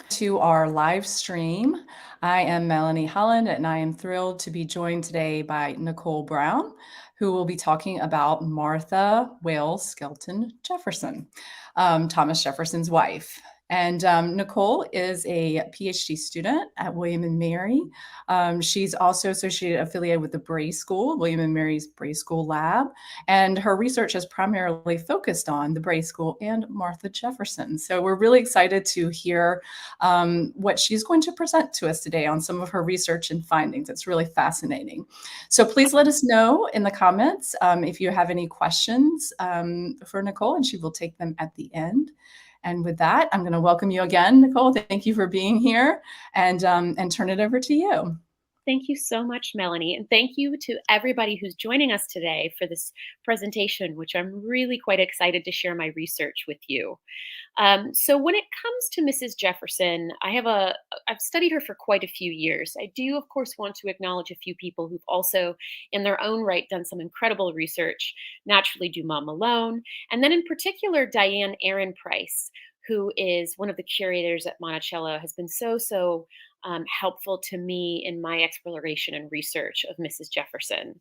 To our live stream. I am Melanie Holland, and I am thrilled to be joined today by Nicole Brown, who will be talking about Martha Wayles Skelton Jefferson, Thomas Jefferson's wife. And Nicole is a PhD student at William and Mary. She's also affiliated with the Bray School, William and Mary's Bray School Lab, and her research has primarily focused on the Bray School and Martha Jefferson. So we're really excited to hear what she's going to present to us today on some of her research and findings. It's really fascinating. So please let us know in the comments if you have any questions for Nicole, and she will take them at the end. And with that, I'm going to welcome you again, Nicole. Thank you for being here, and turn it over to you. Thank you so much, Melanie. And thank you to everybody who's joining us today for this presentation, which I'm really quite excited to share my research with you. So when it comes to Mrs. Jefferson, I've studied her for quite a few years. I do, of course, want to acknowledge a few people who've also, in their own right, done some incredible research. Naturally, Dumas Malone, and then in particular, Diane Aaron Price, who is one of the curators at Monticello, has been so helpful to me in my exploration and research of Mrs. Jefferson.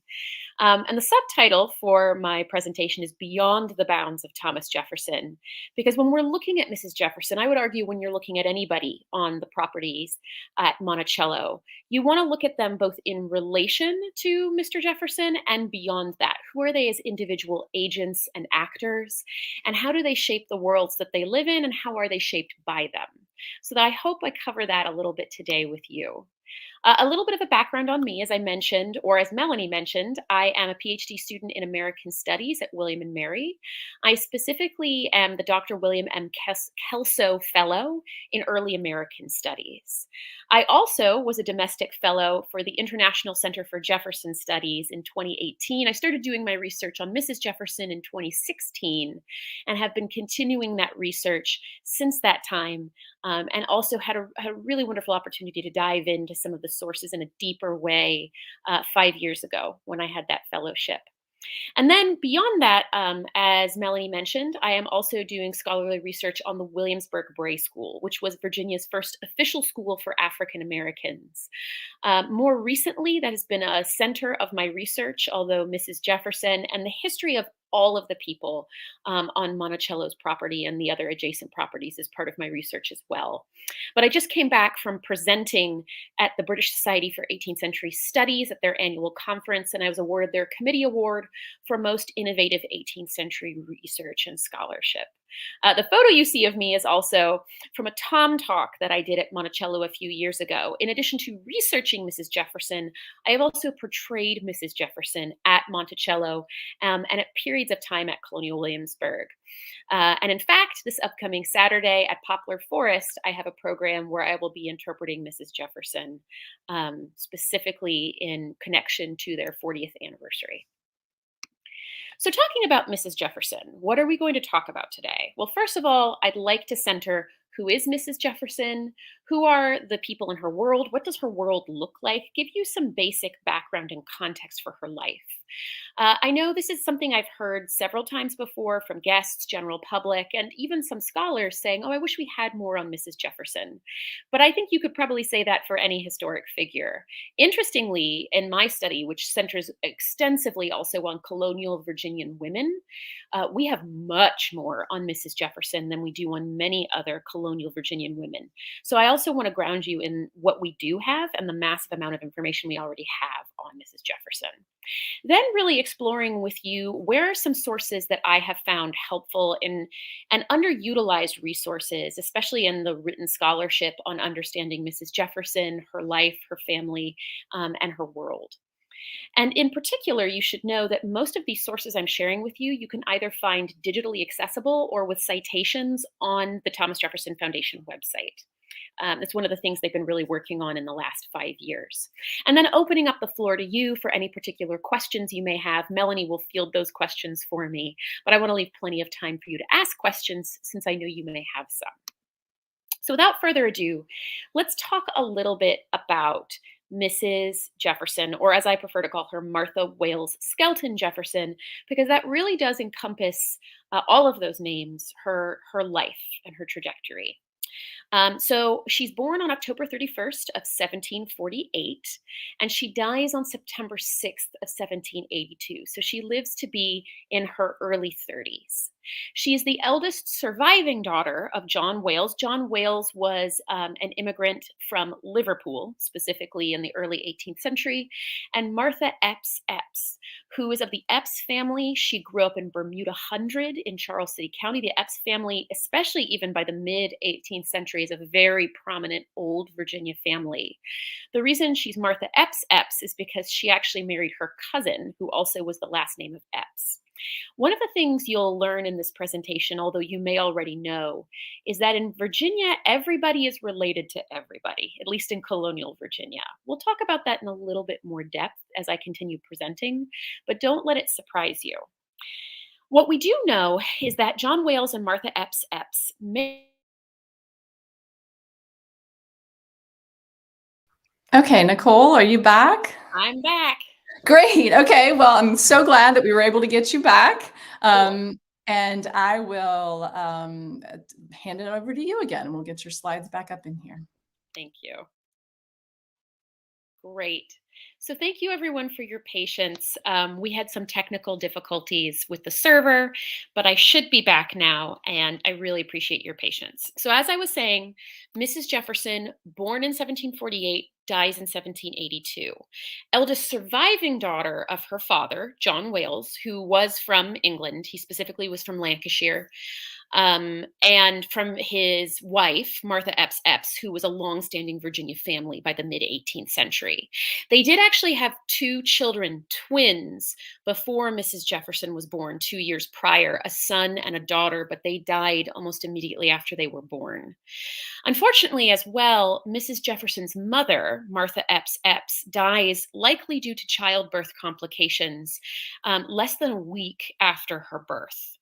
And the subtitle for my presentation is Beyond the Bounds of Thomas Jefferson, because when we're looking at Mrs. Jefferson, I would argue when you're looking at anybody on the properties at Monticello, you want to look at them both in relation to Mr. Jefferson and beyond that. Who are they as individual agents and actors? And how do they shape the worlds that they live in? And how are they shaped by them? So that I hope I cover that a little bit today with you. A little bit of a background on me, as I mentioned, or as Melanie mentioned, I am a PhD student in American Studies at William and Mary. I specifically am the Dr. William M. Kelso Fellow in Early American Studies. I also was a domestic fellow for the International Center for Jefferson Studies in 2018. I started doing my research on Mrs. Jefferson in 2016 and have been continuing that research since that time, and also had a really wonderful opportunity to dive into some of the sources in a deeper way 5 years ago when I had that fellowship. And then beyond that, as Melanie mentioned, I am also doing scholarly research on the Williamsburg Bray School, which was Virginia's first official school for African Americans. More recently, that has been a center of my research, although Mrs. Jefferson and the history of all of the people on Monticello's property and the other adjacent properties is part of my research as well. But I just came back from presenting at the British Society for 18th Century Studies at their annual conference, and I was awarded their committee award for most innovative 18th century research and scholarship. The photo you see of me is also from a Tom talk that I did at Monticello a few years ago. In addition to researching Mrs. Jefferson, I have also portrayed Mrs. Jefferson at Monticello and at periods of time at Colonial Williamsburg. And in fact, this upcoming Saturday at Poplar Forest, I have a program where I will be interpreting Mrs. Jefferson, specifically in connection to their 40th anniversary. So, talking about Mrs. Jefferson, what are we going to talk about today? Well, first of all, I'd like to center who is Mrs. Jefferson? Who are the people in her world? What does her world look like? Give you some basic background and context for her life. I know this is something I've heard several times before from guests, general public, and even some scholars saying, oh, I wish we had more on Mrs. Jefferson. But I think you could probably say that for any historic figure. Interestingly, in my study, which centers extensively also on colonial Virginian women, we have much more on Mrs. Jefferson than we do on many other colonial Virginian women. So I also want to ground you in what we do have and the massive amount of information we already have on Mrs. Jefferson. Then really exploring with you where are some sources that I have found helpful in and underutilized resources, especially in the written scholarship on understanding Mrs. Jefferson, her life, her family, and her world. And in particular, you should know that most of these sources I'm sharing with you, you can either find digitally accessible or with citations on the Thomas Jefferson Foundation website. That's one of the things they've been really working on in the last 5 years. And then opening up the floor to you for any particular questions you may have. Melanie will field those questions for me, but I want to leave plenty of time for you to ask questions since I know you may have some. So without further ado, let's talk a little bit about Mrs. Jefferson, or as I prefer to call her, Martha Wayles Skelton Jefferson, because that really does encompass all of those names, her life and her trajectory. So she's born on October 31st of 1748, and she dies on September 6th of 1782. So she lives to be in her early 30s. She is the eldest surviving daughter of John Wayles. John Wayles was an immigrant from Liverpool, specifically in the early 18th century, and Martha Epps, who is of the Epps family. She grew up in Bermuda Hundred in Charles City County. The Epps family, especially even by the mid 18th century, is a very prominent old Virginia family. The reason she's Martha Epps is because she actually married her cousin, who also was the last name of Epps. One of the things you'll learn in this presentation, although you may already know, is that in Virginia, everybody is related to everybody, at least in colonial Virginia. We'll talk about that in a little bit more depth as I continue presenting, but don't let it surprise you. What we do know is that John Wayles and Martha Epps may. Okay, Nicole, are you back? I'm back. Great. Okay. Well, I'm so glad that we were able to get you back. Cool. And I will hand it over to you again. We'll get your slides back up in here. Thank you. Great. So thank you everyone for your patience. We had some technical difficulties with the server, but I should be back now, and I really appreciate your patience. So as I was saying, Mrs. Jefferson, born in 1748, dies in 1782. Eldest surviving daughter of her father, John Wayles, who was from England. He specifically was from Lancashire. And from his wife, Martha Epps, who was a longstanding Virginia family by the mid 18th century. They did actually have two children, twins, before Mrs. Jefferson was born 2 years prior, a son and a daughter, but they died almost immediately after they were born. Unfortunately, as well, Mrs. Jefferson's mother, Martha Epps, dies likely due to childbirth complications less than a week after her birth.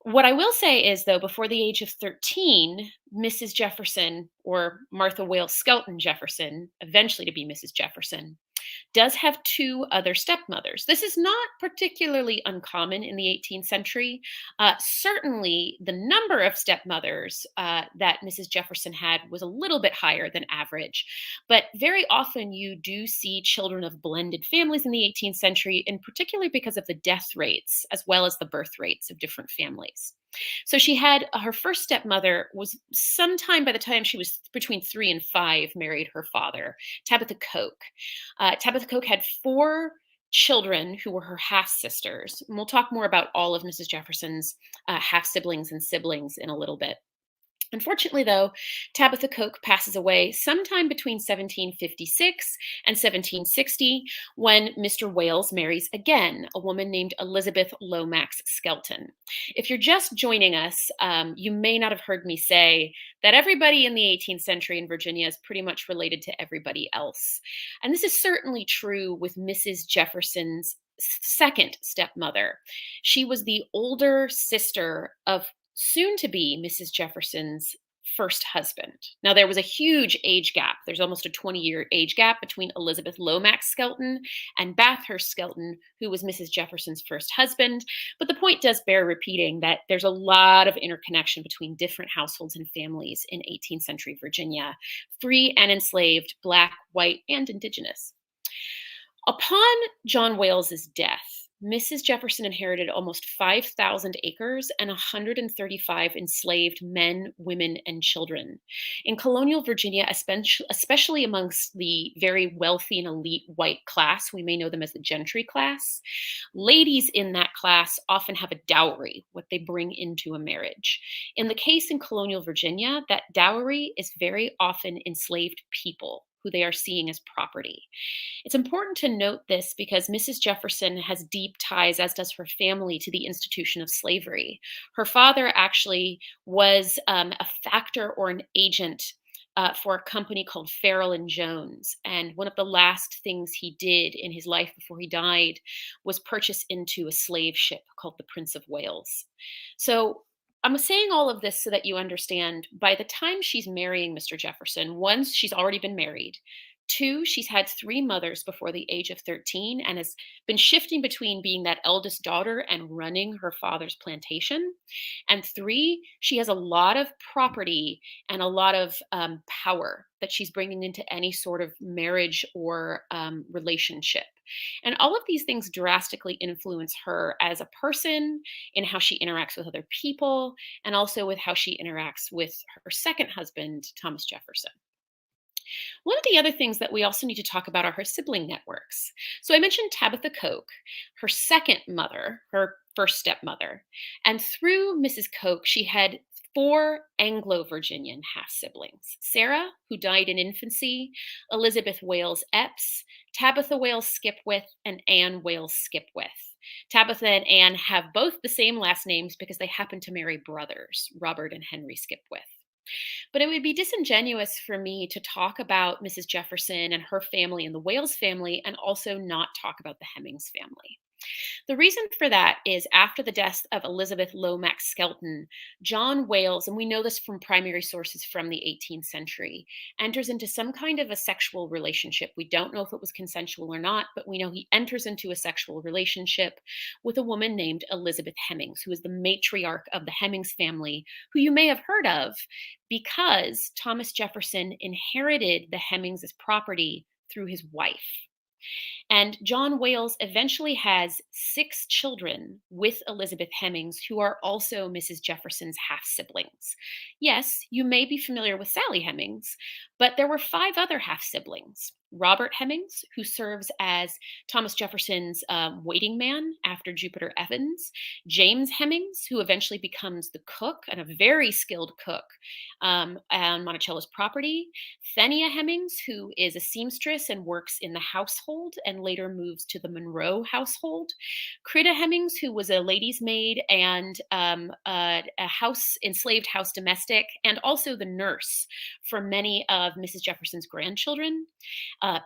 What I will say is, though, before the age of 13, Mrs. Jefferson, or Martha Wayles Skelton Jefferson, eventually to be Mrs. Jefferson, does have two other stepmothers. This is not particularly uncommon in the 18th century. Certainly, the number of stepmothers that Mrs. Jefferson had was a little bit higher than average. But very often, you do see children of blended families in the 18th century, and particularly because of the death rates as well as the birth rates of different families. So she had her first stepmother was sometime by the time she was between 3 and 5 married her father, Tabitha Coke. Tabitha Coke had four children who were her half sisters. And we'll talk more about all of Mrs. Jefferson's half siblings and siblings in a little bit. Unfortunately, though, Tabitha Coke passes away sometime between 1756 and 1760 when Mr. Wayles marries again, a woman named Elizabeth Lomax Skelton. If you're just joining us, you may not have heard me say that everybody in the 18th century in Virginia is pretty much related to everybody else. And this is certainly true with Mrs. Jefferson's second stepmother. She was the older sister of soon to be Mrs. Jefferson's first husband. Now, there was a huge age gap. There's almost a 20-year age gap between Elizabeth Lomax Skelton and Bathurst Skelton, who was Mrs. Jefferson's first husband. But the point does bear repeating that there's a lot of interconnection between different households and families in 18th century Virginia, free and enslaved, Black, white, and Indigenous. Upon John Wales's death, Mrs. Jefferson inherited almost 5,000 acres and 135 enslaved men, women, and children. In colonial Virginia, especially amongst the very wealthy and elite white class, we may know them as the gentry class, ladies in that class often have a dowry, what they bring into a marriage. In the case in colonial Virginia, that dowry is very often enslaved people who they are seeing as property. It's important to note this because Mrs. Jefferson has deep ties, as does her family, to the institution of slavery. Her father actually was a factor or an agent for a company called Farrell and Jones. And one of the last things he did in his life before he died was purchase into a slave ship called the Prince of Wales. So I'm saying all of this so that you understand by the time she's marrying Mr. Jefferson, once she's already been married, Two, she's had three mothers before the age of 13 and has been shifting between being that eldest daughter and running her father's plantation. And three, she has a lot of property and a lot of power that she's bringing into any sort of marriage or relationship. And all of these things drastically influence her as a person in how she interacts with other people and also with how she interacts with her second husband, Thomas Jefferson. One of the other things that we also need to talk about are her sibling networks. So I mentioned Tabitha Coke, her second mother, her first stepmother. And through Mrs. Coke, she had four Anglo Virginian half siblings: Sarah, who died in infancy, Elizabeth Wayles Epps, Tabitha Wayles Skipwith, and Anne Wayles Skipwith. Tabitha and Anne have both the same last names because they happen to marry brothers, Robert and Henry Skipwith. But it would be disingenuous for me to talk about Mrs. Jefferson and her family and the Wales family and also not talk about the Hemmings family. The reason for that is after the death of Elizabeth Lomax Skelton, John Wales, and we know this from primary sources from the 18th century, enters into some kind of a sexual relationship. We don't know if it was consensual or not, but we know he enters into a sexual relationship with a woman named Elizabeth Hemmings, who is the matriarch of the Hemmings family, who you may have heard of because Thomas Jefferson inherited the Hemmings' property through his wife. And John Wales eventually has six children with Elizabeth Hemmings, who are also Mrs. Jefferson's half siblings. Yes, you may be familiar with Sally Hemings, but there were five other half siblings. Robert Hemmings, who serves as Thomas Jefferson's waiting man after Jupiter Evans. James Hemmings, who eventually becomes the cook and a very skilled cook on Monticello's property. Thenia Hemmings, who is a seamstress and works in the household and later moves to the Monroe household. Crida Hemmings, who was a lady's maid and a enslaved house domestic, and also the nurse for many of Mrs. Jefferson's grandchildren.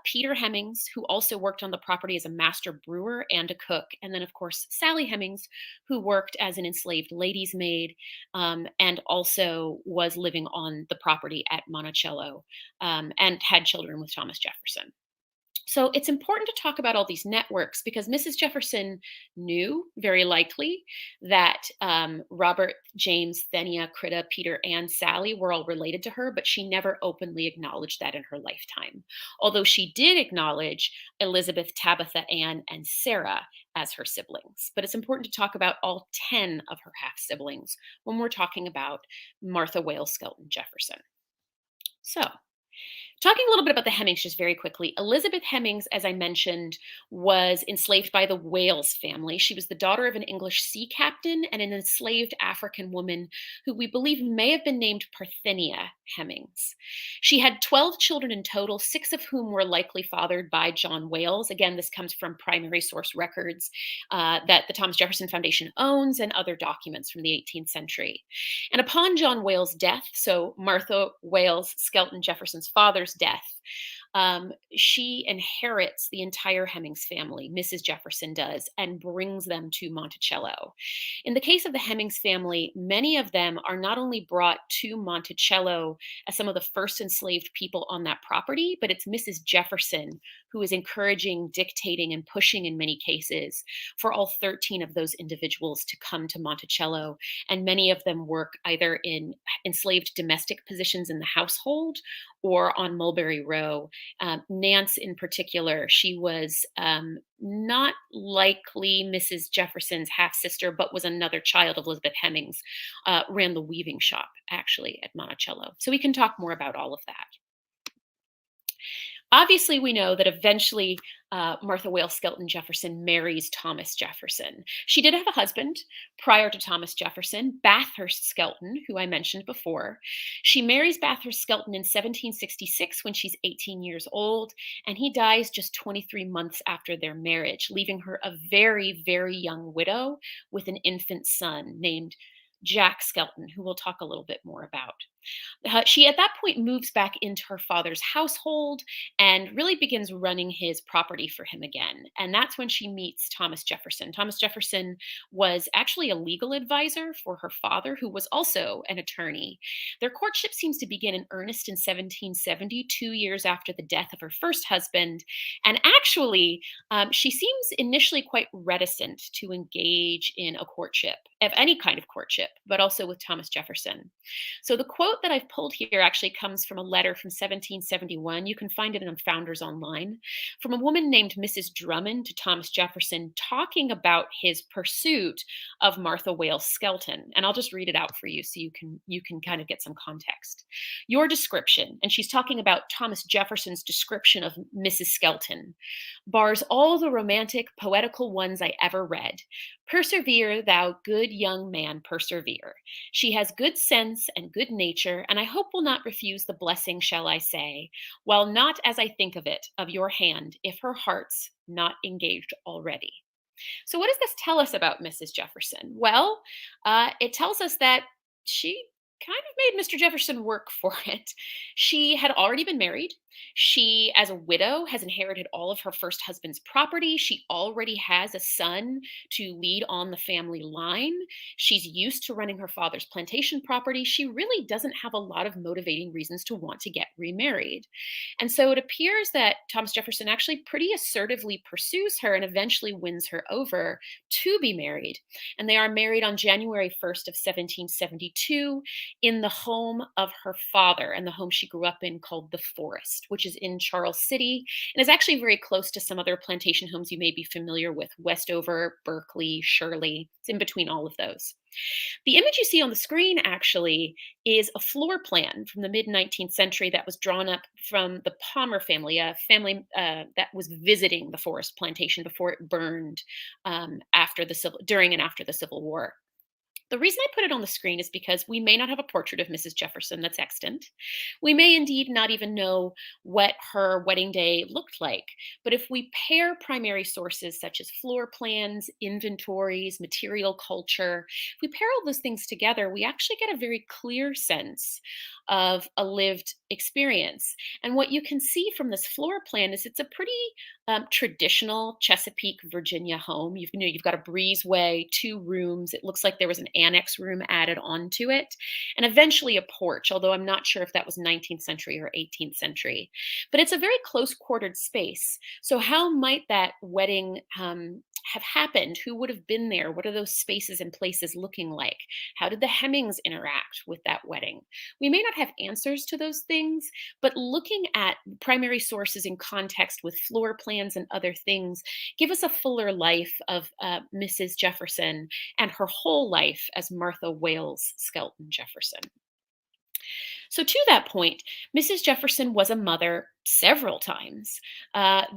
Peter Hemmings, who also worked on the property as a master brewer and a cook. And then, of course, Sally Hemings, who worked as an enslaved lady's maid and also was living on the property at Monticello and had children with Thomas Jefferson. So it's important to talk about all these networks because Mrs. Jefferson knew very likely that Robert, James, Thenia, Crida, Peter, and Sally were all related to her, but she never openly acknowledged that in her lifetime. Although she did acknowledge Elizabeth, Tabitha, Anne, and Sarah as her siblings. But it's important to talk about all 10 of her half siblings when we're talking about Martha Wayles Skelton Jefferson. So, talking a little bit about the Hemmings just very quickly. Elizabeth Hemmings, as I mentioned, was enslaved by the Wales family. She was the daughter of an English sea captain and an enslaved African woman who we believe may have been named Parthenia Hemmings. She had 12 children in total, 6 of whom were likely fathered by John Wales. Again, this comes from primary source records that the Thomas Jefferson Foundation owns and other documents from the 18th century. And upon John Wales' death, so Martha Wayles Skelton Jefferson's father's death, she inherits the entire Hemmings family, Mrs. Jefferson does, and brings them to Monticello. In the case of the Hemmings family, many of them are not only brought to Monticello as some of the first enslaved people on that property, but it's Mrs. Jefferson who is encouraging, dictating, and pushing in many cases for all 13 of those individuals to come to Monticello. And many of them work either in enslaved domestic positions in the household or on Mulberry Row. Nance, in particular, she was not likely Mrs. Jefferson's half sister, but was another child of Elizabeth Hemmings, ran the weaving shop actually at Monticello. So we can talk more about all of that. Obviously, we know that eventually Martha Wayles Skelton Jefferson marries Thomas Jefferson. She did have a husband prior to Thomas Jefferson, Bathurst Skelton, who I mentioned before. She marries Bathurst Skelton in 1766 when she's 18 years old, and he dies just 23 months after their marriage, leaving her a very, very young widow with an infant son named Jack Skelton, who we'll talk a little bit more about. She, at that point, moves back into her father's household and really begins running his property for him again. And that's when she meets Thomas Jefferson. Thomas Jefferson was actually a legal advisor for her father, who was also an attorney. Their courtship seems to begin in earnest in 1770, 2 years after the death of her first husband. And actually, she seems initially quite reticent to engage in a courtship, of any kind of courtship, but also with Thomas Jefferson. So the quote that I've pulled here actually comes from a letter from 1771. You can find it in Founders Online, from a woman named Mrs. Drummond to Thomas Jefferson, talking about his pursuit of Martha Wayles Skelton. And I'll just read it out for you so you can kind of get some context. Your description, and she's talking about Thomas Jefferson's description of Mrs. Skelton, bars all the romantic, poetical ones I ever read. Persevere, thou good young man, persevere. She has good sense and good nature, and I hope will not refuse the blessing, shall I say, while not as I think of it, of your hand, if her heart's not engaged already. So, what does this tell us about Mrs. Jefferson? Well, it tells us that she kind of made Mr. Jefferson work for it. She had already been married. She, as a widow, has inherited all of her first husband's property. She already has a son to lead on the family line. She's used to running her father's plantation property. She really doesn't have a lot of motivating reasons to want to get remarried. And so it appears that Thomas Jefferson actually pretty assertively pursues her and eventually wins her over to be married. And they are married on January 1st of 1772 in the home of her father, and the home she grew up in, called the Forest, which is in Charles City and is actually very close to some other plantation homes you may be familiar with: Westover, Berkeley, Shirley. It's in between all of those. The image you see on the screen actually is a floor plan from the mid 19th century that was drawn up from the Palmer family, a family that was visiting the Forest plantation before it burned during and after the Civil War. The reason I put it on the screen is because we may not have a portrait of Mrs. Jefferson that's extant. We may indeed not even know what her wedding day looked like. But if we pair primary sources such as floor plans, inventories, material culture, if we pair all those things together, we actually get a very clear sense of a lived experience. And what you can see from this floor plan is it's a pretty traditional Chesapeake, Virginia home. You've got a breezeway, 2 rooms. It looks like there was an annex room added onto it, and eventually a porch, although I'm not sure if that was 19th century or 18th century. But it's a very close quartered space. So how might that wedding have happened? Who would have been there? What are those spaces and places looking like? How did the Hemmings interact with that wedding? We may not have answers to those things, but looking at primary sources in context with floor plans and other things give us a fuller life of Mrs. Jefferson and her whole life as Martha Wayles Skelton Jefferson. So, to that point, Mrs. Jefferson was a mother several times.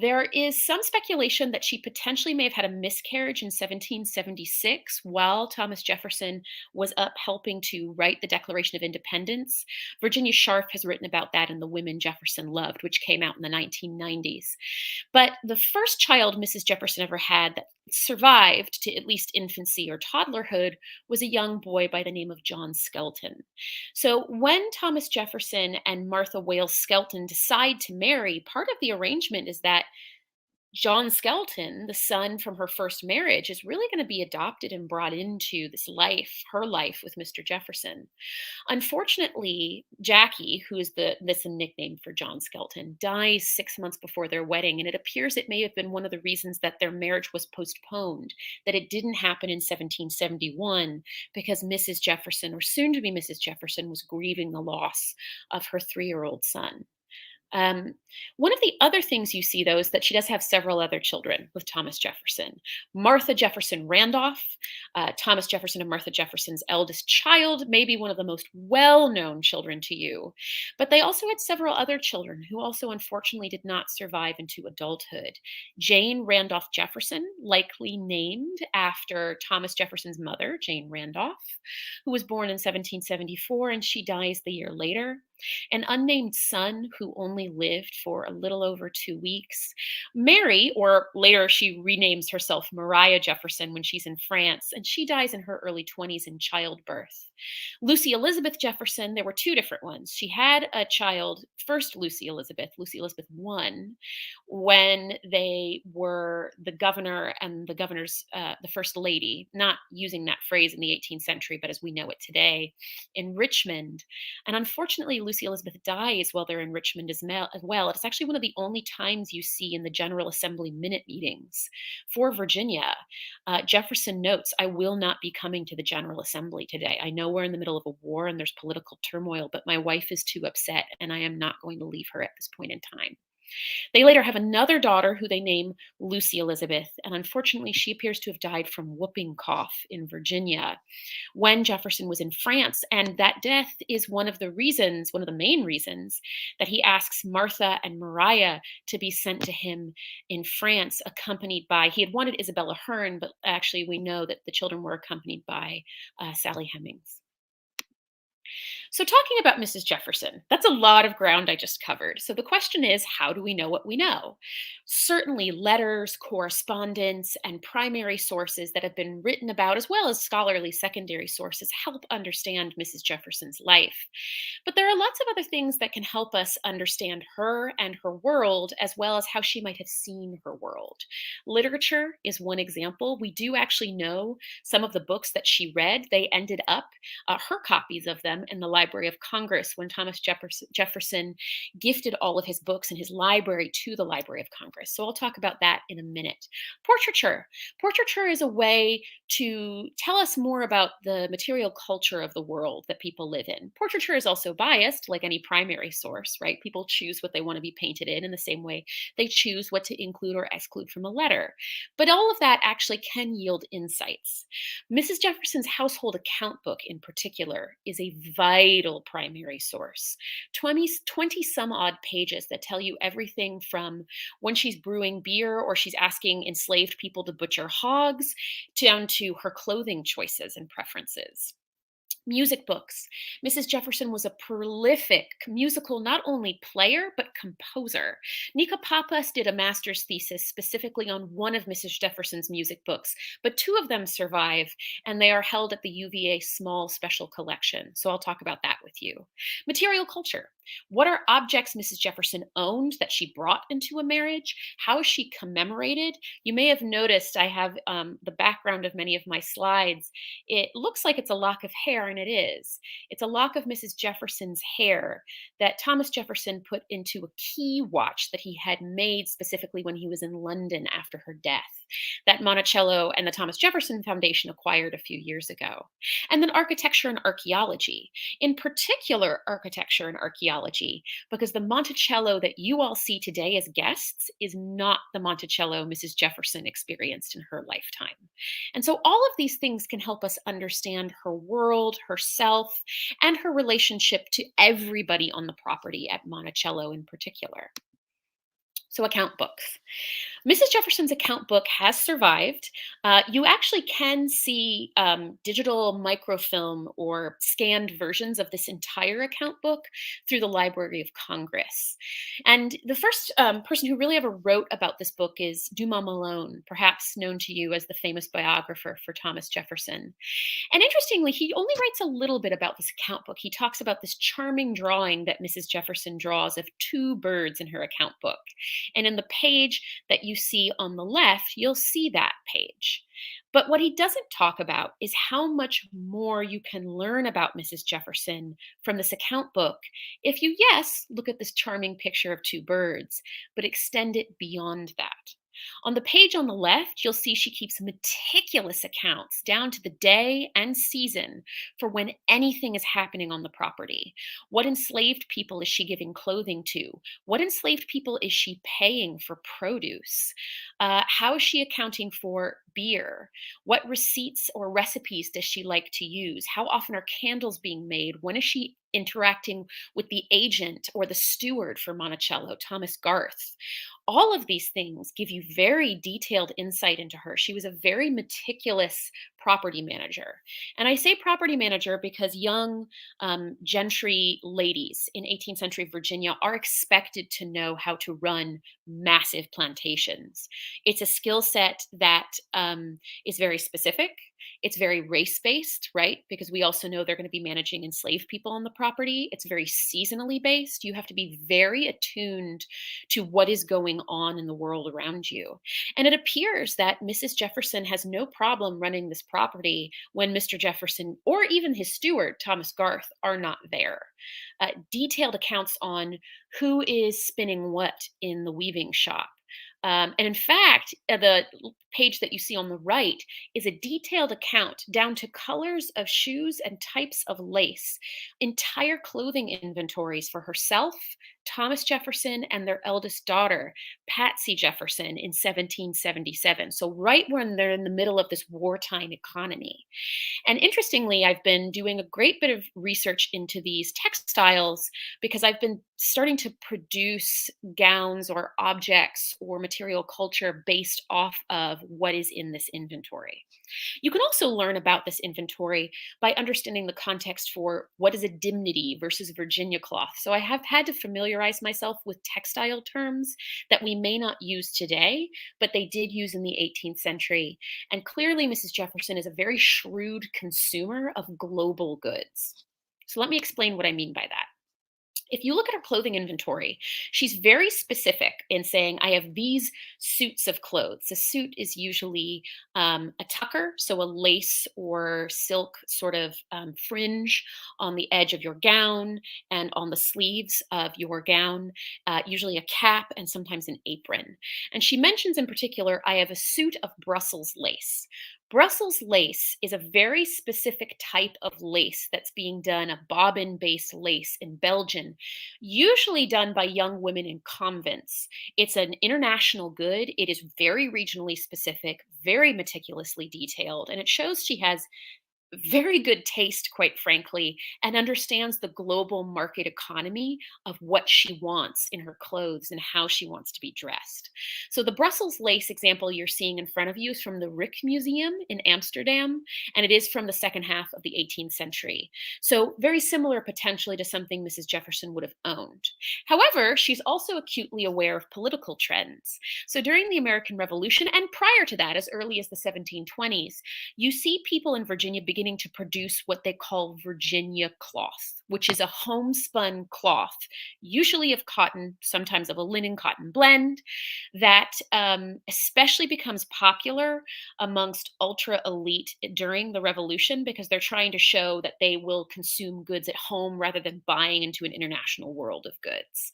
There is some speculation that she potentially may have had a miscarriage in 1776 while Thomas Jefferson was up helping to write the Declaration of Independence. Virginia Sharp has written about that in The Women Jefferson Loved, which came out in the 1990s. But the first child Mrs. Jefferson ever had that survived to at least infancy or toddlerhood was a young boy by the name of John Skelton. So when Thomas Jefferson and Martha Wayles Skelton decide to marry, part of the arrangement is that John Skelton, the son from her first marriage, is really going to be adopted and brought into this life, her life with Mr. Jefferson. Unfortunately, Jackie, who is this a nickname for John Skelton, dies 6 months before their wedding, and it appears it may have been one of the reasons that their marriage was postponed, that it didn't happen in 1771 because Mrs. Jefferson, or soon to be Mrs. Jefferson, was grieving the loss of her 3-year-old son. Um, One of the other things you see, though, is that she does have several other children with Thomas Jefferson. Martha Jefferson Randolph, Thomas Jefferson and Martha Jefferson's eldest child, maybe one of the most well known children to you. But they also had several other children who also unfortunately did not survive into adulthood. Jane Randolph Jefferson, likely named after Thomas Jefferson's mother, Jane Randolph, who was born in 1774 and she dies the year later. an unnamed son who only lived for a little over 2 weeks. Mary, or later she renames herself Mariah Jefferson when she's in France, and she dies in her early 20s in childbirth. Lucy Elizabeth Jefferson, there were two different ones. She had a child, first Lucy Elizabeth I, when they were the governor and the first lady, not using that phrase in the 18th century, but as we know it today, in Richmond. And unfortunately, Lucy Elizabeth dies while they're in Richmond as well. It's actually one of the only times you see in the General Assembly minute meetings for Virginia. Jefferson notes, "I will not be coming to the General Assembly today. I know we're in the middle of a war and there's political turmoil, but my wife is too upset and I am not going to leave her at this point in time." They later have another daughter who they name Lucy Elizabeth, and unfortunately, she appears to have died from whooping cough in Virginia when Jefferson was in France. And that death is one of the main reasons, that he asks Martha and Mariah to be sent to him in France, accompanied by, he had wanted Isabella Hearn, but actually we know that the children were accompanied by Sally Hemings. So, talking about Mrs. Jefferson, that's a lot of ground I just covered. So, the question is, how do we know what we know? Certainly, letters, correspondence, and primary sources that have been written about, as well as scholarly secondary sources, help understand Mrs. Jefferson's life. But there are lots of other things that can help us understand her and her world, as well as how she might have seen her world. Literature is one example. We do actually know some of the books that she read. They ended up, her copies of them, in the Library of Congress when Thomas Jefferson gifted all of his books in his library to the Library of Congress. So I'll talk about that in a minute. Portraiture. Portraiture is a way to tell us more about the material culture of the world that people live in. Portraiture is also biased, like any primary source, right? People choose what they want to be painted in the same way they choose what to include or exclude from a letter. But all of that actually can yield insights. Mrs. Jefferson's household account book, in particular, is a vital primary source. 20 some odd pages that tell you everything from when she's brewing beer or she's asking enslaved people to butcher hogs, down to her clothing choices and preferences. Music books. Mrs. Jefferson was a prolific musical, not only player, but composer. Nika Pappas did a master's thesis specifically on one of Mrs. Jefferson's music books, but two of them survive, and they are held at the UVA Small Special Collection. So I'll talk about that with you. Material culture. What are objects Mrs. Jefferson owned that she brought into a marriage? How is she commemorated? You may have noticed I have the background of many of my slides. It looks like it's a lock of hair, and it is. It's a lock of Mrs. Jefferson's hair that Thomas Jefferson put into a key watch that he had made specifically when he was in London after her death, that Monticello and the Thomas Jefferson Foundation acquired a few years ago. And then architecture and archaeology, in particular architecture and archaeology, because the Monticello that you all see today as guests is not the Monticello Mrs. Jefferson experienced in her lifetime. And so all of these things can help us understand her world, herself, and her relationship to everybody on the property at Monticello in particular. So, account books. Mrs. Jefferson's account book has survived. You actually can see digital microfilm or scanned versions of this entire account book through the Library of Congress. And the first person who really ever wrote about this book is Dumas Malone, perhaps known to you as the famous biographer for Thomas Jefferson. And interestingly, he only writes a little bit about this account book. He talks about this charming drawing that Mrs. Jefferson draws of two birds in her account book. And in the page that you see on the left, you'll see that page. But what he doesn't talk about is how much more you can learn about Mrs. Jefferson from this account book if you, yes, look at this charming picture of two birds, but extend it beyond that. On the page on the left, you'll see she keeps meticulous accounts down to the day and season for when anything is happening on the property. What enslaved people is she giving clothing to? What enslaved people is she paying for produce? How is she accounting for beer? What receipts or recipes does she like to use? How often are candles being made? When is she interacting with the agent or the steward for Monticello, Thomas Garth. All of these things give you very detailed insight into her. She was a very meticulous property manager. And I say property manager because young gentry ladies in 18th century Virginia are expected to know how to run massive plantations. It's a skill set that is very specific. It's very race based, right? Because we also know they're going to be managing enslaved people on the property. It's very seasonally based. You have to be very attuned to what is going on in the world around you. And it appears that Mrs. Jefferson has no problem running this property when Mr. Jefferson or even his steward, Thomas Garth, are not there. Detailed accounts on who is spinning what in the weaving shop. And in fact, the page that you see on the right is a detailed account down to colors of shoes and types of lace, entire clothing inventories for herself, Thomas Jefferson, and their eldest daughter, Patsy Jefferson, in 1777. So, right when they're in the middle of this wartime economy. And interestingly, I've been doing a great bit of research into these textiles because I've been starting to produce gowns or objects or material culture based off of what is in this inventory. You can also learn about this inventory by understanding the context for what is a dimity versus Virginia cloth. So I have had to familiarize myself with textile terms that we may not use today, but they did use in the 18th century. And clearly, Mrs. Jefferson is a very shrewd consumer of global goods. So let me explain what I mean by that. If you look at her clothing inventory, she's very specific in saying, I have these suits of clothes. A suit is usually a tucker, so a lace or silk sort of fringe on the edge of your gown and on the sleeves of your gown, usually a cap and sometimes an apron. And she mentions in particular, I have a suit of Brussels lace. Brussels lace is a very specific type of lace that's being done, a bobbin based lace in Belgium, usually done by young women in convents. It's an international good. It is very regionally specific, very meticulously detailed, and it shows she has very good taste, quite frankly, and understands the global market economy of what she wants in her clothes and how she wants to be dressed. So, the Brussels lace example you're seeing in front of you is from the Rijksmuseum in Amsterdam, and it is from the second half of the 18th century. So, very similar potentially to something Mrs. Jefferson would have owned. However, she's also acutely aware of political trends. So, during the American Revolution and prior to that, as early as the 1720s, you see people in Virginia beginning to produce what they call Virginia cloth, which is a homespun cloth, usually of cotton, sometimes of a linen cotton blend, that especially becomes popular amongst ultra elite during the Revolution because they're trying to show that they will consume goods at home rather than buying into an international world of goods.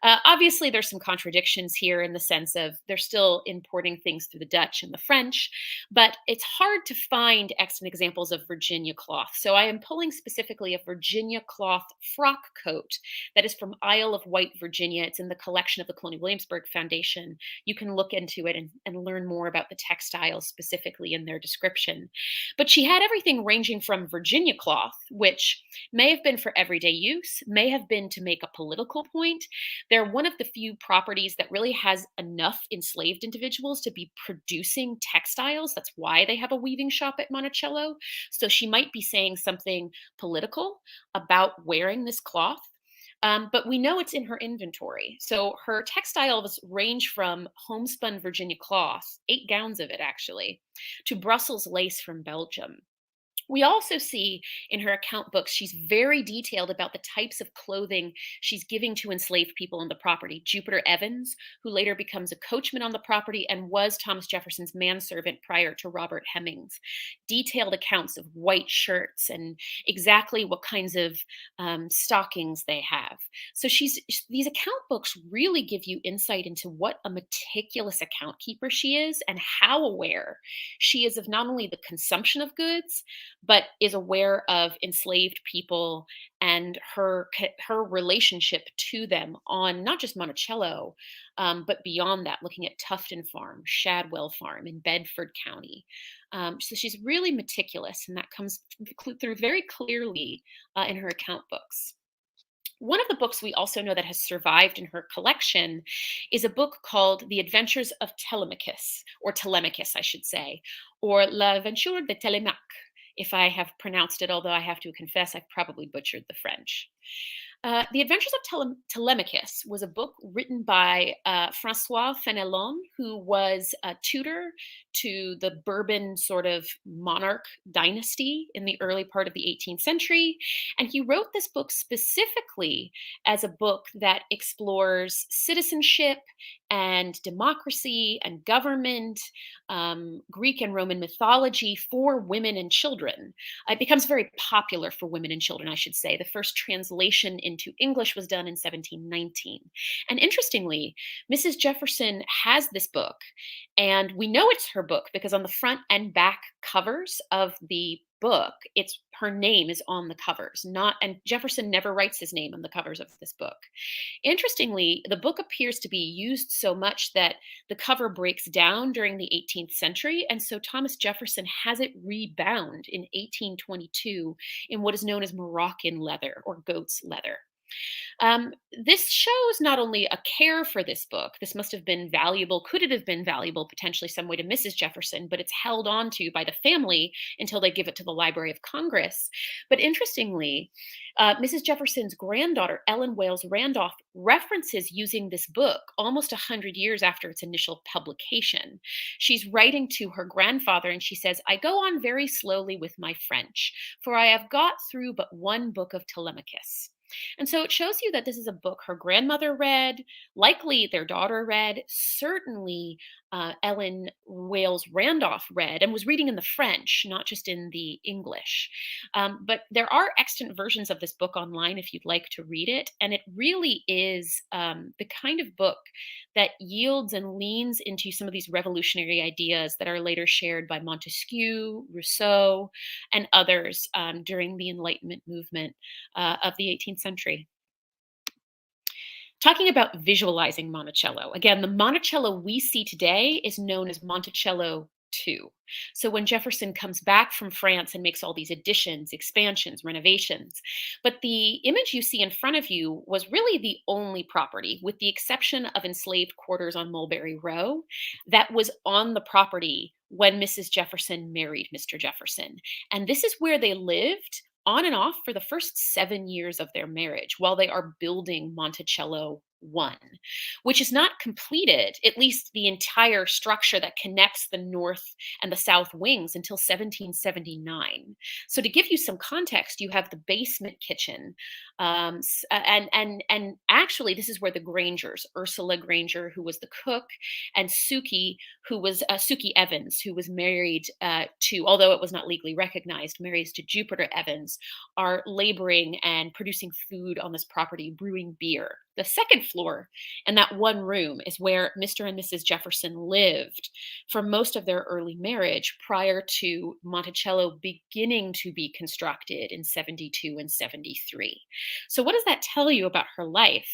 Obviously, there's some contradictions here in the sense of they're still importing things through the Dutch and the French, but it's hard to find excellent examples of Virginia cloth. So I am pulling specifically a Virginia cloth frock coat that is from Isle of Wight, Virginia. It's in the collection of the Colonial Williamsburg Foundation. You can look into it and learn more about the textiles specifically in their description. But she had everything ranging from Virginia cloth, which may have been for everyday use, may have been to make a political point. They're one of the few properties that really has enough enslaved individuals to be producing textiles. That's why they have a weaving shop at Monticello. So she might be saying something political about wearing this cloth. But we know it's in her inventory. So her textiles range from homespun Virginia cloth, 8 gowns of it actually, to Brussels lace from Belgium. We also see in her account books, she's very detailed about the types of clothing she's giving to enslaved people on the property. Jupiter Evans, who later becomes a coachman on the property and was Thomas Jefferson's manservant prior to Robert Hemmings. Detailed accounts of white shirts and exactly what kinds of stockings they have. So these account books really give you insight into what a meticulous account keeper she is and how aware she is of not only the consumption of goods, but is aware of enslaved people and her relationship to them on not just Monticello, but beyond that, looking at Tufton Farm, Shadwell Farm in Bedford County. So she's really meticulous, and that comes through very clearly in her account books. One of the books we also know that has survived in her collection is a book called The Adventures of Telemachus, or Telemachus, I should say, or L'Aventure de Télémaque, if I have pronounced it, although I have to confess I've probably butchered the French. The Adventures of Telemachus was a book written by Francois Fenelon, who was a tutor to the Bourbon sort of monarch dynasty in the early part of the 18th century. And he wrote this book specifically as a book that explores citizenship and democracy and government, Greek and Roman mythology for women and children. It becomes very popular for women and children, I should say. The first translation into English was done in 1719. And interestingly, Mrs. Jefferson has this book, and we know it's her book because on the front and back covers of the book, it's her name is on the covers, not and Jefferson never writes his name on the covers of this book. Interestingly, the book appears to be used so much that the cover breaks down during the 18th century, and so Thomas Jefferson has it rebound in 1822 in what is known as Moroccan leather or goat's leather. This shows not only a care for this book, this must have been valuable, could it have been valuable potentially some way to Mrs. Jefferson, but it's held on to by the family until they give it to the Library of Congress. But interestingly, Mrs. Jefferson's granddaughter, Ellen Wayles Randolph, references using this book almost 100 years after its initial publication. She's writing to her grandfather and she says, "I go on very slowly with my French, for I have got through but one book of Telemachus." And so it shows you that this is a book her grandmother read, likely their daughter read, certainly Ellen Wayles Randolph read and was reading in the French, not just in the English. But there are extant versions of this book online if you'd like to read it. And it really is the kind of book that yields and leans into some of these revolutionary ideas that are later shared by Montesquieu, Rousseau, and others during the Enlightenment movement of the 18th century. Talking about visualizing Monticello, again, the Monticello we see today is known as Monticello II. So when Jefferson comes back from France and makes all these additions, expansions, renovations, but the image you see in front of you was really the only property, with the exception of enslaved quarters on Mulberry Row, that was on the property when Mrs. Jefferson married Mr. Jefferson. And this is where they lived on and off for the first 7 years of their marriage while they are building Monticello 1, which is not completed, at least the entire structure that connects the north and the south wings, until 1779. So to give you some context, you have the basement kitchen, and actually this is where the Grangers, Ursula Granger, who was the cook, and Suki, who was Suki Evans, who was married to, although it was not legally recognized, marries to Jupiter Evans, are laboring and producing food on this property, brewing beer. The second floor and that one room is where Mr. and Mrs. Jefferson lived for most of their early marriage prior to Monticello beginning to be constructed in 72 and 73. So what does that tell you about her life?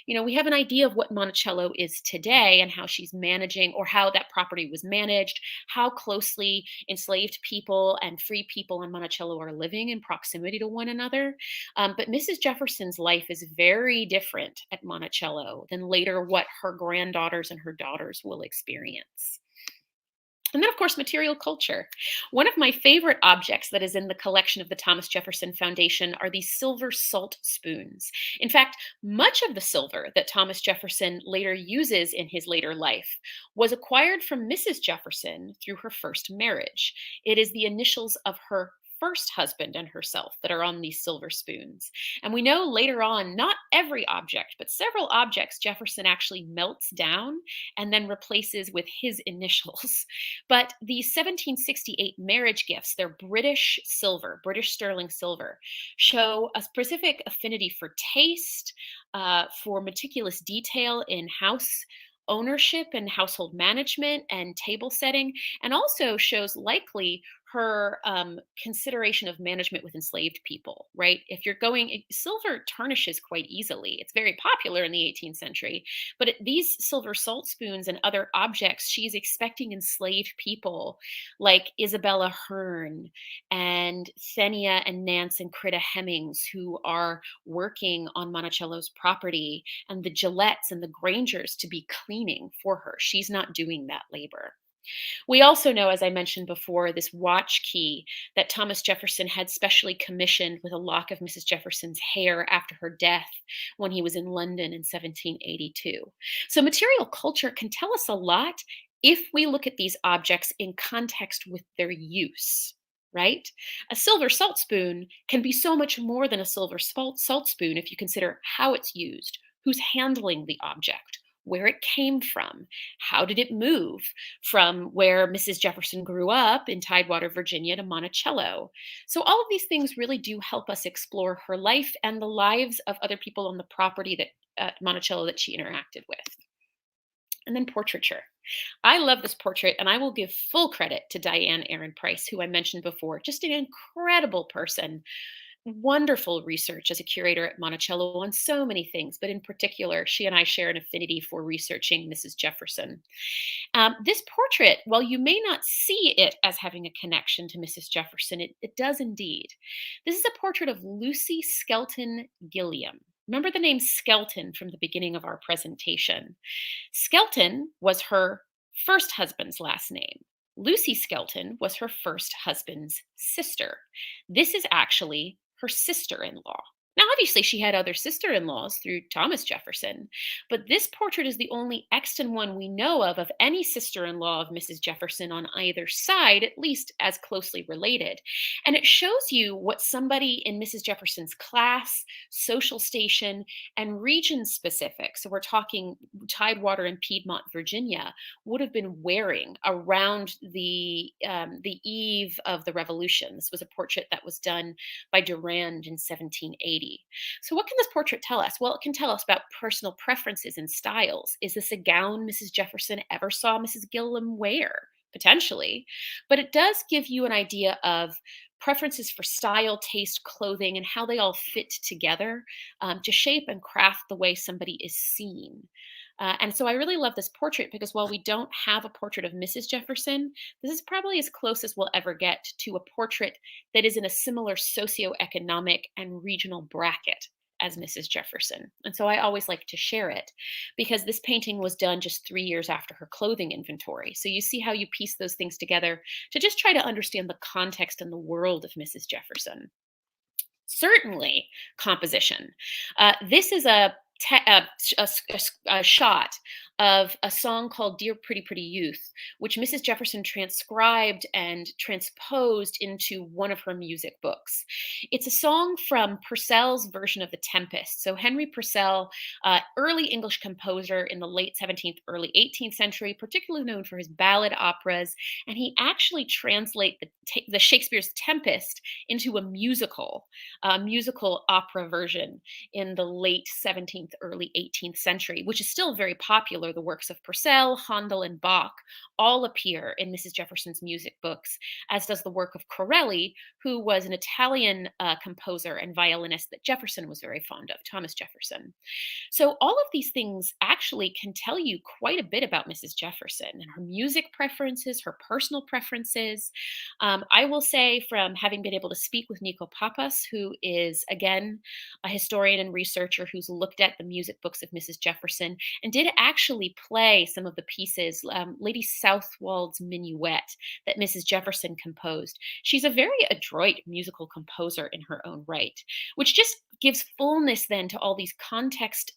You know, we have an idea of what Monticello is today and how she's managing, or how that property was managed, how closely enslaved people and free people in Monticello are living in proximity to one another. But Mrs. Jefferson's life is very different at Monticello than later what her granddaughters and her daughters will experience. And then, of course, material culture. One of my favorite objects that is in the collection of the Thomas Jefferson Foundation are these silver salt spoons. In fact, much of the silver that Thomas Jefferson later uses in his later life was acquired from Mrs. Jefferson through her first marriage. It is the initials of her first husband and herself that are on these silver spoons. And we know later on, not every object, but several objects Jefferson actually melts down and then replaces with his initials. But the 1768 marriage gifts, they're British silver, British sterling silver, show a specific affinity for taste, for meticulous detail in house ownership and household management and table setting, and also shows likely her consideration of management with enslaved people, right? If you're going, silver tarnishes quite easily. It's very popular in the 18th century, but these silver salt spoons and other objects, she's expecting enslaved people like Isabella Hearn and Thenia and Nance and Critta Hemmings, who are working on Monticello's property, and the Gillettes and the Grangers to be cleaning for her. She's not doing that labor. We also know, as I mentioned before, this watch key that Thomas Jefferson had specially commissioned with a lock of Mrs. Jefferson's hair after her death when he was in London in 1782. So, material culture can tell us a lot if we look at these objects in context with their use. Right? A silver salt spoon can be so much more than a silver salt spoon if you consider how it's used, who's handling the object, where it came from, how did it move from where Mrs. Jefferson grew up in Tidewater, Virginia to Monticello. So, all of these things really do help us explore her life and the lives of other people on the property that Monticello that she interacted with. And then portraiture. I love this portrait, and I will give full credit to Diane Aaron Price, who I mentioned before. Just an incredible person, wonderful research as a curator at Monticello on so many things, but in particular, she and I share an affinity for researching Mrs. Jefferson. This portrait, while you may not see it as having a connection to Mrs. Jefferson, it does indeed. This is a portrait of Lucy Skelton Gilliam. Remember the name Skelton from the beginning of our presentation. Skelton was her first husband's last name. Lucy Skelton was her first husband's sister. This is actually her sister in law. Now, obviously, she had other sister in laws through Thomas Jefferson, but this portrait is the only extant one we know of any sister in law of Mrs. Jefferson on either side, at least as closely related. And it shows you what somebody in Mrs. Jefferson's class, social station, and region specific, so we're talking Tidewater and Piedmont, Virginia, would have been wearing around the eve of the Revolution. This was a portrait that was done by Durand in 1780. So, what can this portrait tell us? Well, it can tell us about personal preferences and styles. Is this a gown Mrs. Jefferson ever saw Mrs. Gilliam wear? Potentially. But it does give you an idea of preferences for style, taste, clothing, and how they all fit together to shape and craft the way somebody is seen. And so I really love this portrait because while we don't have a portrait of Mrs. Jefferson, this is probably as close as we'll ever get to a portrait that is in a similar socioeconomic and regional bracket as Mrs. Jefferson. And so I always like to share it because this painting was done just 3 years after her clothing inventory. So you see how you piece those things together to just try to understand the context and the world of Mrs. Jefferson. Certainly, composition. This is a shot of a song called Dear Pretty Pretty Youth, which Mrs. Jefferson transcribed and transposed into one of her music books. It's a song from Purcell's version of The Tempest. So Henry Purcell, early English composer in the late 17th, early 18th century, particularly known for his ballad operas, and he actually translated the Shakespeare's Tempest into a musical opera version in the late 17th, early 18th century, which is still very popular. The works of Purcell, Handel, and Bach all appear in Mrs. Jefferson's music books, as does the work of Corelli, who was an Italian composer and violinist that Jefferson was very fond of, Thomas Jefferson. So all of these things actually can tell you quite a bit about Mrs. Jefferson and her music preferences, her personal preferences. I will say, from having been able to speak with Nico Papas, who is, again, a historian and researcher who's looked at the music books of Mrs. Jefferson and did actually play some of the pieces, Lady Southwold's Minuet, that Mrs. Jefferson composed. She's a very adroit musical composer in her own right, which just gives fullness then to all these context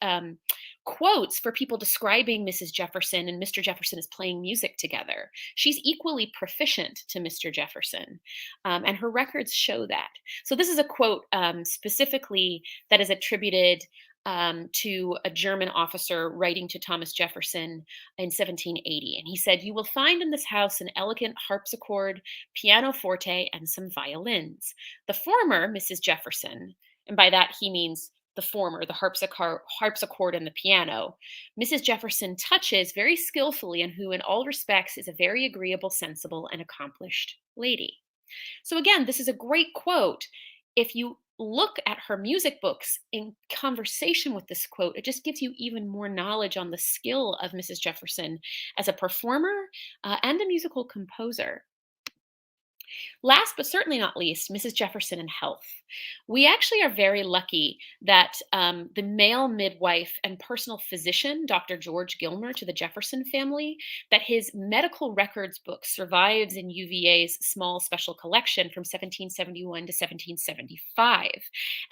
quotes for people describing Mrs. Jefferson and Mr. Jefferson as playing music together. She's equally proficient to Mr. Jefferson, and her records show that. So this is a quote specifically that is attributed to a German officer writing to Thomas Jefferson in 1780. And he said, "You will find in this house an elegant harpsichord, pianoforte, and some violins. The former, Mrs. Jefferson," and by that he means the former, the harpsichord and the piano, "Mrs. Jefferson touches very skillfully, and who in all respects is a very agreeable, sensible, and accomplished lady." So, again, this is a great quote. If you look at her music books in conversation with this quote, it just gives you even more knowledge on the skill of Mrs. Jefferson as a performer and a musical composer. Last but certainly not least, Mrs. Jefferson and health. We actually are very lucky that the male midwife and personal physician, Dr. George Gilmer, to the Jefferson family, that his medical records book survives in UVA's small special collection from 1771 to 1775.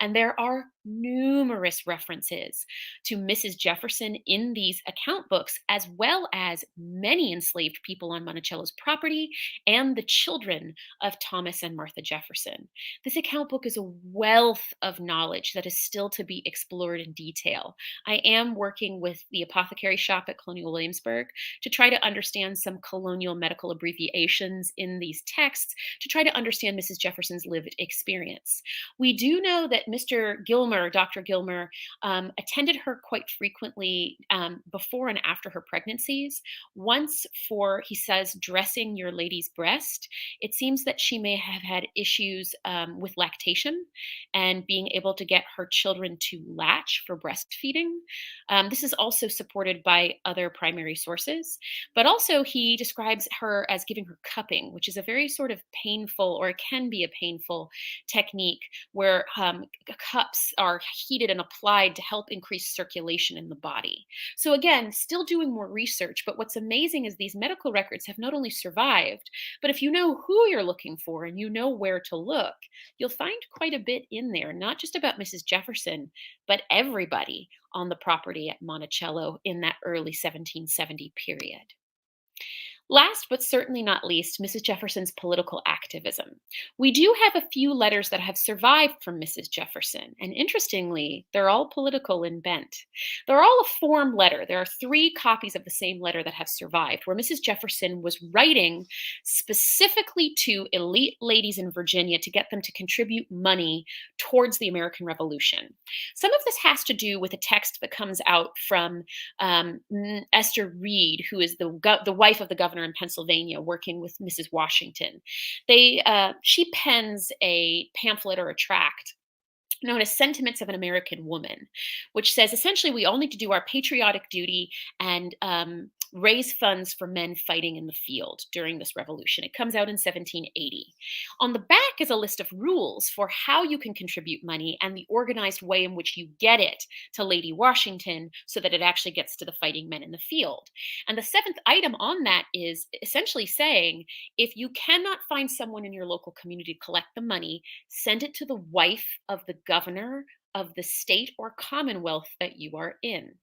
And there are numerous references to Mrs. Jefferson in these account books, as well as many enslaved people on Monticello's property and the children of Thomas and Martha Jefferson. This account book is a wealth of knowledge that is still to be explored in detail. I am working with the apothecary shop at Colonial Williamsburg to try to understand some colonial medical abbreviations in these texts to try to understand Mrs. Jefferson's lived experience. We do know that Mr. Gilmer, Dr. Gilmer, attended her quite frequently before and after her pregnancies. Once for, he says, dressing your lady's breast. It seems that she may have had issues with lactation and being able to get her children to latch for breastfeeding. This is also supported by other primary sources, but also he describes her as giving her cupping, which is a very sort of painful, or it can be a painful technique where cups are heated and applied to help increase circulation in the body. So again, still doing more research, but what's amazing is these medical records have not only survived, but if you know who you're looking for and you know where to look, you'll find quite a bit in there, not just about Mrs. Jefferson, but everybody on the property at Monticello in that early 1770 period. Last but certainly not least, Mrs. Jefferson's political activism. We do have a few letters that have survived from Mrs. Jefferson, and interestingly, they're all political in bent. They're all a form letter. There are 3 copies of the same letter that have survived, where Mrs. Jefferson was writing specifically to elite ladies in Virginia to get them to contribute money towards the American Revolution. Some of this has to do with a text that comes out from Esther Reed, who is the wife of the governor in Pennsylvania, working with Mrs. Washington. She pens a pamphlet or a tract known as Sentiments of an American Woman, which says essentially we all need to do our patriotic duty and raise funds for men fighting in the field during this revolution. It comes out in 1780. On the back is a list of rules for how you can contribute money and the organized way in which you get it to Lady Washington so that it actually gets to the fighting men in the field. And the 7th item on that is essentially saying if you cannot find someone in your local community to collect the money, send it to the wife of the governor of the state or commonwealth that you are in.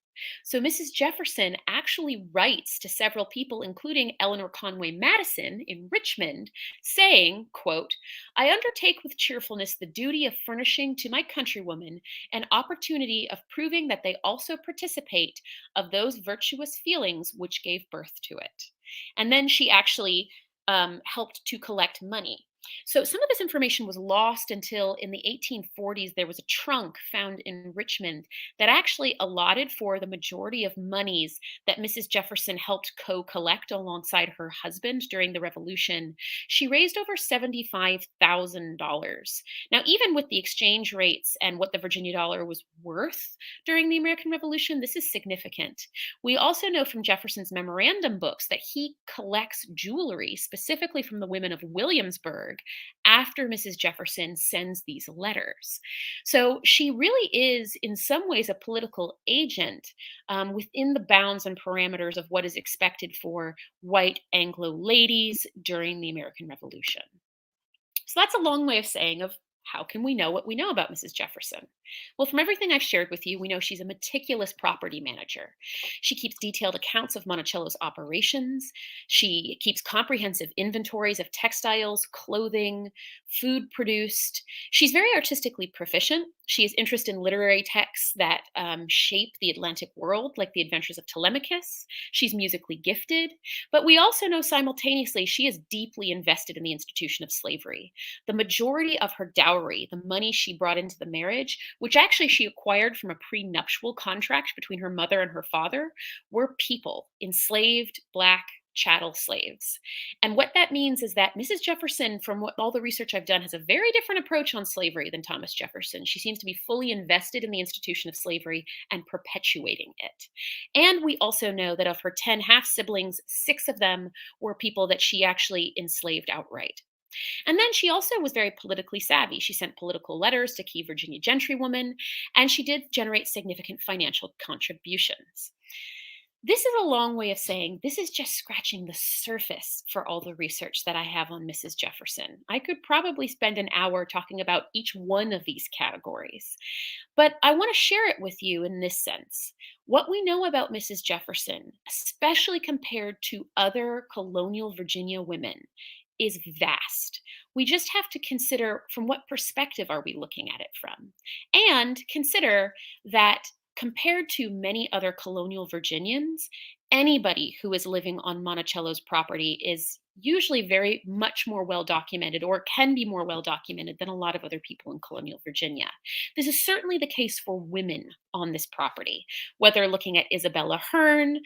So Mrs. Jefferson actually writes to several people, including Eleanor Conway Madison in Richmond, saying, quote, I undertake with cheerfulness the duty of furnishing to my countrywomen an opportunity of proving that they also participate of those virtuous feelings which gave birth to it. And then she actually helped to collect money. So some of this information was lost until in the 1840s there was a trunk found in Richmond that actually allotted for the majority of monies that Mrs. Jefferson helped co-collect alongside her husband during the Revolution. She raised over $75,000. Now, even with the exchange rates and what the Virginia dollar was worth during the American Revolution, this is significant. We also know from Jefferson's memorandum books that he collects jewelry specifically from the women of Williamsburg after Mrs. Jefferson sends these letters. So she really is, in some ways, a political agent within the bounds and parameters of what is expected for white Anglo ladies during the American Revolution. So that's a long way of saying of how can we know what we know about Mrs. Jefferson? Well, from everything I've shared with you, we know she's a meticulous property manager. She keeps detailed accounts of Monticello's operations. She keeps comprehensive inventories of textiles, clothing, food produced. She's very artistically proficient. She has interest in literary texts that shape the Atlantic world, like The Adventures of Telemachus. She's musically gifted. But we also know simultaneously she is deeply invested in the institution of slavery. The majority of her dowry, the money she brought into the marriage, which actually she acquired from a prenuptial contract between her mother and her father, were people, enslaved Black chattel slaves. And what that means is that Mrs. Jefferson, from what all the research I've done, has a very different approach on slavery than Thomas Jefferson. She seems to be fully invested in the institution of slavery and perpetuating it. And we also know that of her 10 half siblings, 6 of them were people that she actually enslaved outright. And then she also was very politically savvy. She sent political letters to key Virginia gentrywomen, and she did generate significant financial contributions. This is a long way of saying this is just scratching the surface for all the research that I have on Mrs. Jefferson. I could probably spend an hour talking about each one of these categories, but I want to share it with you in this sense. What we know about Mrs. Jefferson, especially compared to other colonial Virginia women, is vast. We just have to consider from what perspective are we looking at it from? And consider that compared to many other colonial Virginians, anybody who is living on Monticello's property is usually very much more well documented or can be more well documented than a lot of other people in colonial Virginia. This is certainly the case for women on this property, whether looking at Isabella Hearn,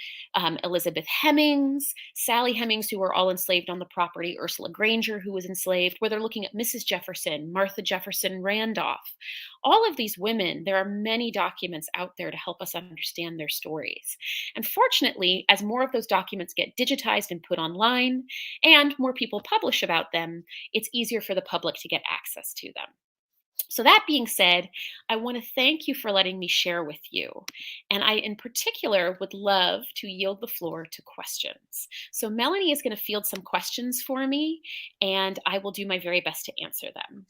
Elizabeth Hemings, Sally Hemings, who were all enslaved on the property, Ursula Granger, who was enslaved, whether looking at Mrs. Jefferson, Martha Jefferson Randolph. All of these women, there are many documents out there to help us understand their stories. And fortunately, as more of those documents get digitized and put online, and more people publish about them, it's easier for the public to get access to them. So, that being said, I want to thank you for letting me share with you. And I, in particular, would love to yield the floor to questions. So, Melanie is going to field some questions for me, and I will do my very best to answer them.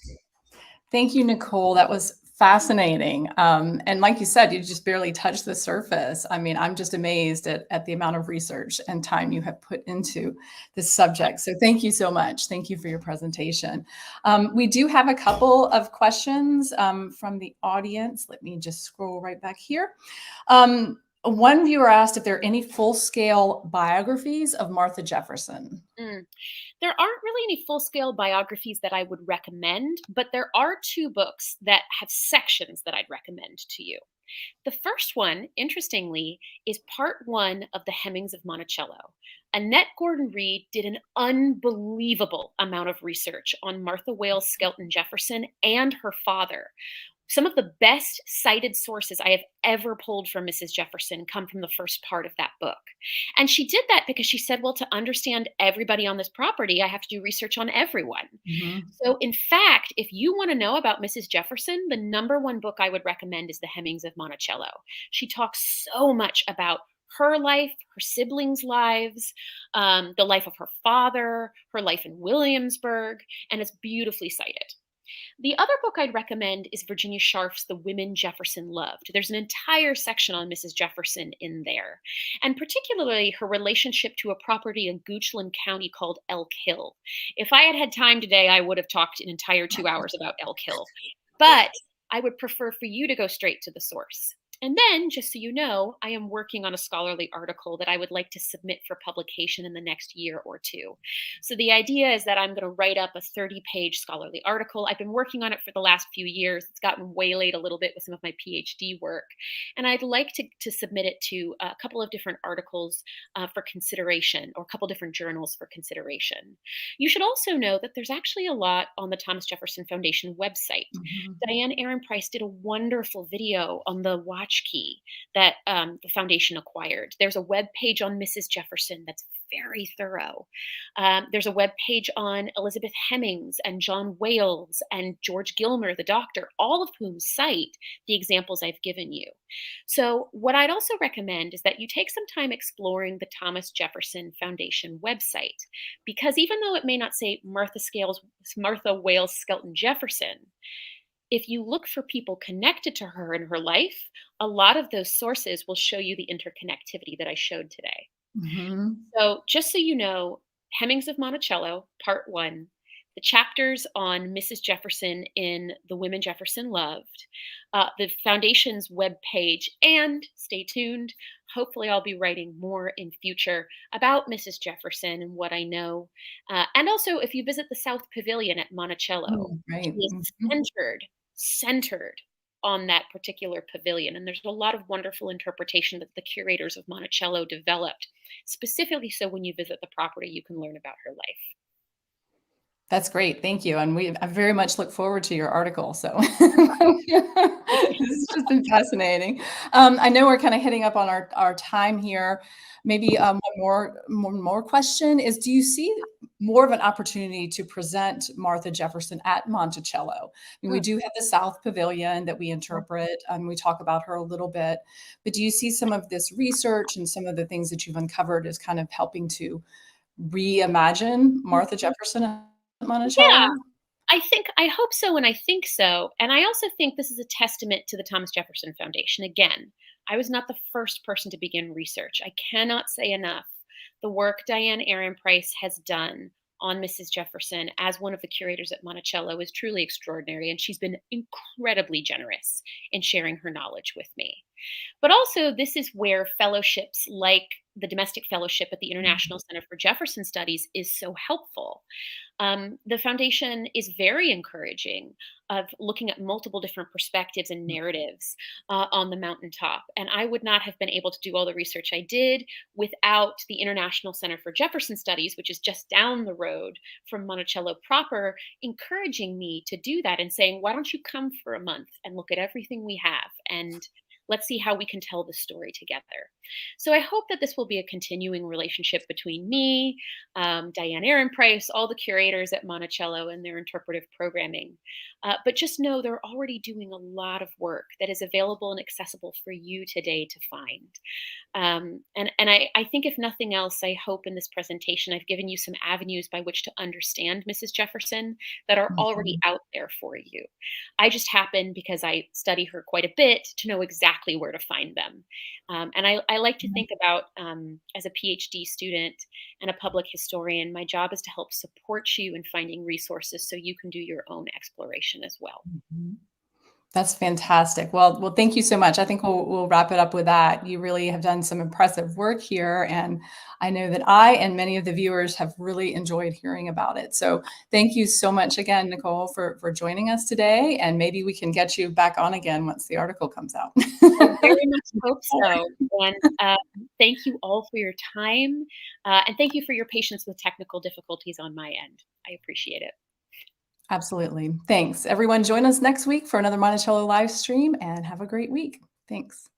Thank you, Nicole. That was fascinating. And like you said, you just barely touched the surface. I mean, I'm just amazed at the amount of research and time you have put into this subject. So thank you so much. Thank you for your presentation. We do have a couple of questions from the audience. Let me just scroll right back here. One viewer asked if there are any full-scale biographies of Martha Jefferson. There aren't really any full scale biographies that I would recommend, but there are 2 books that have sections that I'd recommend to you. The first one, interestingly, is part 1 of The Hemings of Monticello. Annette Gordon Reed did an unbelievable amount of research on Martha Wayles Skelton Jefferson and her father. Some of the best cited sources I have ever pulled from Mrs. Jefferson come from the first part of that book. And she did that because she said, well, to understand everybody on this property, I have to do research on everyone. Mhm. So, in fact, if you want to know about Mrs. Jefferson, the number 1 book I would recommend is The Hemings of Monticello. She talks so much about her life, her siblings' lives, the life of her father, her life in Williamsburg, and it's beautifully cited. The other book I'd recommend is Virginia Scharf's The Women Jefferson Loved. There's an entire section on Mrs. Jefferson in there, and particularly her relationship to a property in Goochland County called Elk Hill. If I had had time today, I would have talked an entire 2 hours about Elk Hill, but I would prefer for you to go straight to the source. And then, just so you know, I am working on a scholarly article that I would like to submit for publication in the next year or 2. So the idea is that I'm going to write up a 30-page scholarly article. I've been working on it for the last few years. It's gotten waylaid a little bit with some of my PhD work. And I'd like to submit it to a couple of different articles for consideration, or a couple different journals for consideration. You should also know that there's actually a lot on the Thomas Jefferson Foundation website. Mhm. Diane Aaron Price did a wonderful video on the watch key that the foundation acquired. There's a web page on Mrs. Jefferson that's very thorough. There's a web page on Elizabeth Hemings and John Wayles and George Gilmer, the doctor, all of whom cite the examples I've given you. So what I'd also recommend is that you take some time exploring the Thomas Jefferson Foundation website, because even though it may not say Martha Wayles Skelton Jefferson, if you look for people connected to her in her life, a lot of those sources will show you the interconnectivity that I showed today. Mhm. So, just so you know, Hemings of Monticello, Part 1, the chapters on Mrs. Jefferson in The Women Jefferson Loved, the Foundation's webpage, and stay tuned. Hopefully, I'll be writing more in future about Mrs. Jefferson and what I know. And also, if you visit the South Pavilion at Monticello, Mm, right. she is Mhm. centered on that particular pavilion. And there's a lot of wonderful interpretation that the curators of Monticello developed, specifically so when you visit the property, you can learn about her life. That's great. Thank you. And I very much look forward to your article. So this has just been fascinating. I know we're kind of hitting up on our time here. Maybe one more question is, do you see more of an opportunity to present Martha Jefferson at Monticello? I mean, we do have the South Pavilion that we interpret, and we talk about her a little bit, but do you see some of this research and some of the things that you've uncovered as kind of helping to reimagine Martha Jefferson at Yeah, Monticello? I hope so, and I think so. And I also think this is a testament to the Thomas Jefferson Foundation. Again, I was not the first person to begin research. I cannot say enough the work Diane Aaron Price has done on Mrs. Jefferson as one of the curators at Monticello is truly extraordinary, and she's been incredibly generous in sharing her knowledge with me. But also, this is where fellowships like the Domestic Fellowship at the International Center for Jefferson Studies is so helpful. The foundation is very encouraging of looking at multiple different perspectives and narratives on the mountaintop. And I would not have been able to do all the research I did without the International Center for Jefferson Studies, which is just down the road from Monticello proper, encouraging me to do that and saying, why don't you come for a month and look at everything we have? And let's see how we can tell the story together. So I hope that this will be a continuing relationship between me, Diane Aaron Price, all the curators at Monticello and their interpretive programming. But just know they're already doing a lot of work that is available and accessible for you today to find. And I think if nothing else, I hope in this presentation I've given you some avenues by which to understand Mrs. Jefferson that are already Mhm. out there for you. I just happen, because I study her quite a bit, to know exactly where to find them. And I like to think about, as a PhD student and a public historian, my job is to help support you in finding resources so you can do your own exploration as well. Mhm. That's fantastic. Well, thank you so much. I think we'll wrap it up with that. You really have done some impressive work here, and I know that I and many of the viewers have really enjoyed hearing about it. So thank you so much again, Nicole, for joining us today, and maybe we can get you back on again once the article comes out. I very much hope so. And thank you all for your time. And thank you for your patience with technical difficulties on my end. I appreciate it. Absolutely. Thanks. Everyone, join us next week for another Monticello live stream, and have a great week. Thanks.